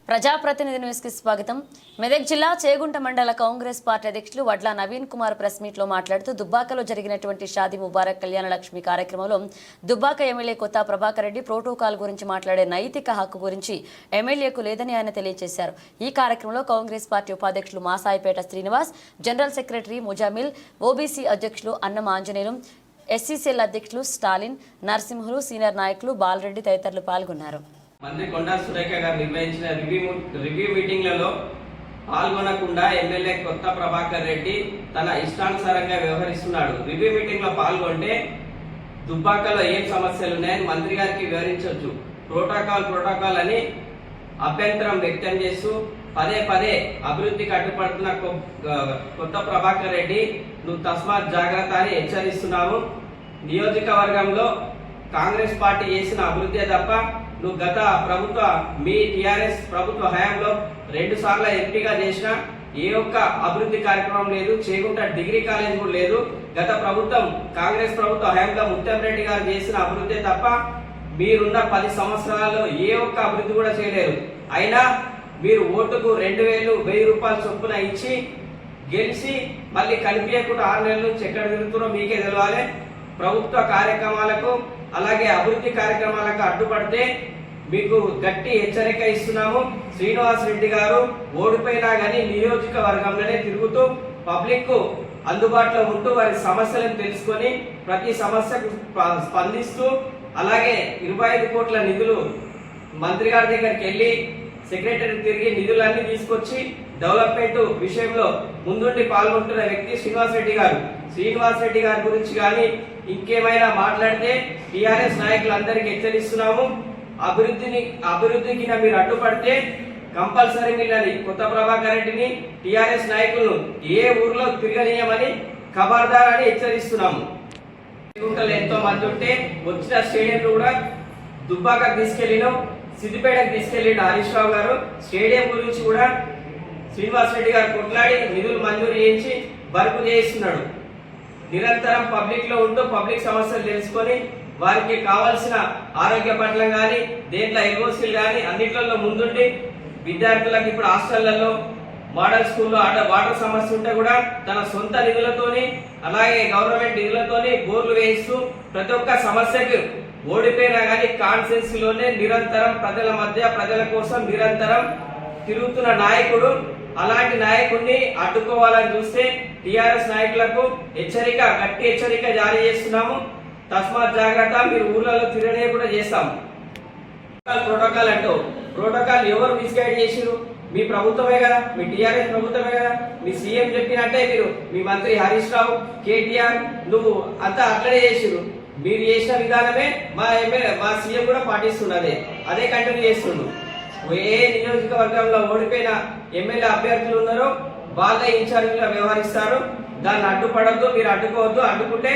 ప్రజాప్రతినిధి న్యూస్ కి స్వాగతం. మెదక్ జిల్లా చేగుంట మండల కాంగ్రెస్ పార్టీ అధ్యక్షులు వడ్ల నవీన్ కుమార్ ప్రెస్ మీట్ లో మాట్లాడుతూ దుబ్బాకలో జరిగినటువంటి షాదీ ముబారక్ కళ్యాణ లక్ష్మి కార్యక్రమంలో దుబ్బాక ఎమ్మెల్యే కొత్త ప్రభాకర్ రెడ్డి ప్రోటోకాల్ గురించి మాట్లాడే నైతిక హక్కు గురించి ఎమ్మెల్యేకు లేదని ఆయన తెలియజేశారు. ఈ కార్యక్రమంలో కాంగ్రెస్ పార్టీ ఉపాధ్యక్షులు Masaipet Srinivas, general secretary Muzammil, OBC అధ్యక్షులు అన్నం ఆంజనేయులు, ఎస్సీసీఎల్ అధ్యక్షులు స్టాలిన్, నరసింహులు, సీనియర్ నాయకులు బాలరెడ్డి తదితరులు పాల్గొన్నారు. మంత్రి కొండా సురేఖ గారు నిర్వహించిన రివ్యూ మీటింగ్లలో పాల్గొనకుండా ఎమ్మెల్యే కొత్త ప్రభాకర్ రెడ్డి తన ఇష్టానుసారంగా వ్యవహరిస్తున్నాడు. రివ్యూ మీటింగ్ లో పాల్గొంటే దుబ్బాకలో ఏం సమస్యలు ఉన్నాయని మంత్రి గారికి వివరించవచ్చు. ప్రోటోకాల్ అని అభ్యంతరం వ్యక్తం చేస్తూ పదే అభివృద్ధికి అడ్డుపడుతున్న కొత్త ప్రభాకర్ రెడ్డి నువ్వు తస్మాత్ జాగ్రత్త అని హెచ్చరిస్తున్నావు. నియోజకవర్గంలో కాంగ్రెస్ పార్టీ చేసిన అభివృద్ధి తప్ప నువ్వు గత మీ టిఆర్ఎస్ ప్రభుత్వ హయాంలో 2 సార్లు ఎంపీగా చేసిన ఏ ఒక్క అభివృద్ధి కార్యక్రమం లేదు. చేగుంట డిగ్రీ కాలేజ్ కూడా లేదు. గత ప్రభుత్వం కాంగ్రెస్ ప్రభుత్వ హయాంలో ముత్యం రెడ్డి గారు చేసిన అభివృద్ధి తప్ప మీరున్న 10 సంవత్సరాల్లో ఏ ఒక్క అభివృద్ధి కూడా చేయలేరు. అయినా మీరు ఓటుకు 2,000 రూపాయల చొప్పున ఇచ్చి గెలిచి మళ్ళీ కనిపించకుండా 6 నెలల నుంచి ఎక్కడ తిరుగుతున్నారో మీకే తెలవాలి. ప్రభుత్వ కార్యక్రమాలకు అలాగే అభివృద్ధి కార్యక్రమాలకు అడ్డుపడితే మీకు గట్టి హెచ్చరిక ఇస్తున్నాము. శ్రీనివాస్ రెడ్డి గారు ఓడిపోయినా గానీ నియోజకవర్గంలోనే తిరుగుతూ పబ్లిక్ కు అందుబాటులో ఉంటూ వారి సమస్యలను తెలుసుకొని ప్రతి సమస్యకు స్పందిస్తూ అలాగే 25 కోట్ల నిధులు మంత్రి గారి దగ్గరికి వెళ్లి సెక్రటరీ తిరిగి నిధులన్నీ తీసుకొచ్చి డెవలప్మెంట్ విషయంలో ముందుండి పాల్గొంటున్న వ్యక్తి శ్రీనివాస్ రెడ్డి గారు. శ్రీనివాస్ రెడ్డి గారి గురించి కానీ ఇంకేమైనా మాట్లాడితే టిఆర్ఎస్ నాయకులందరికీ హెచ్చరిస్తున్నాము. అభివృద్ధికి మీరు అడ్డుపడితే కంపల్సరీ మిమ్మల్ని కొత్త ప్రభాకర్ రెడ్డిని టిఆర్ఎస్ నాయకులను ఏ ఊర్లో తిరగనీయమని ఖబర్దార్ అని హెచ్చరిస్తున్నాము. ఎంతో మంది ఉంటే వచ్చిన స్టేడియం కూడా దుబ్బాకకు తీసుకెళ్లినాం, సిద్దిపేటకు తీసుకెళ్లిన హరీష్ రావు గారు. స్టేడియం గురించి కూడా శ్రీనివాస్ రెడ్డి గారు కొట్లాడి నిధులు మంజూరు చేయించి బరుపు చేయిస్తున్నాడు. నిరంతరం పబ్లిక్ లో ఉంటూ పబ్లిక్ సమస్యలు తెలుసుకొని వారికి కావాల్సిన ఆరోగ్య పట్ల గాని దేంట్లో ఎల్ఓసీలు గాని అన్నిట్లలో ముందుండి విద్యార్థులకు ఇప్పుడు హాస్టళ్లలో మోడల్ స్కూల్లో వాటర్ సమస్య ఉంటే కూడా తన సొంత నిధులతోని అలాగే గవర్నమెంట్ నిధులతోని బోర్లు వేయిస్తూ ప్రతి ఒక్క సమస్యకు ఓడిపోయినా గానీ కాన్స్టిట్యూన్సీ లోనే నిరంతరం ప్రజల మధ్య ప్రజల కోసం నిరంతరం తిరుగుతున్న నాయకుడు. అలాంటి నాయకుడిని అడ్డుకోవాలని చూస్తే టిఆర్ఎస్ నాయకులకు గట్టి హెచ్చరిక జారీ చేస్తున్నాము. తస్మాత్ జాగ్రత్త, మీరు ఊర్లలో తిరగనే కూడా చేస్తాము. ప్రోటోకాల్ అంటూ ప్రోటోకాల్ ఎవరు మిస్గైడ్ చేసిరు? మీ ప్రభుత్వమే కదా, మీ టిఆర్ఎస్ ప్రభుత్వమే కదా. మీ సీఎం చెప్పినట్టే మీరు మీ మంత్రి హరీష్ రావు, కేటీఆర్ నువ్వు అంతా అట్లనే చేసిరు. మీరు చేసిన విధానమే మా సీఎం కూడా పాటిస్తున్నది, అదే కంటిన్యూ చేస్తుండ్రు. ఏ నియోజకవర్గంలో ఓడిపోయిన ఎమ్మెల్యే అభ్యర్థులు ఉన్నారో వాళ్ళే ఇన్ఛార్జిగా వ్యవహరిస్తారు. దాన్ని అడ్డుపడద్దు, మీరు అడ్డుకోవద్దు. అడ్డుకుంటే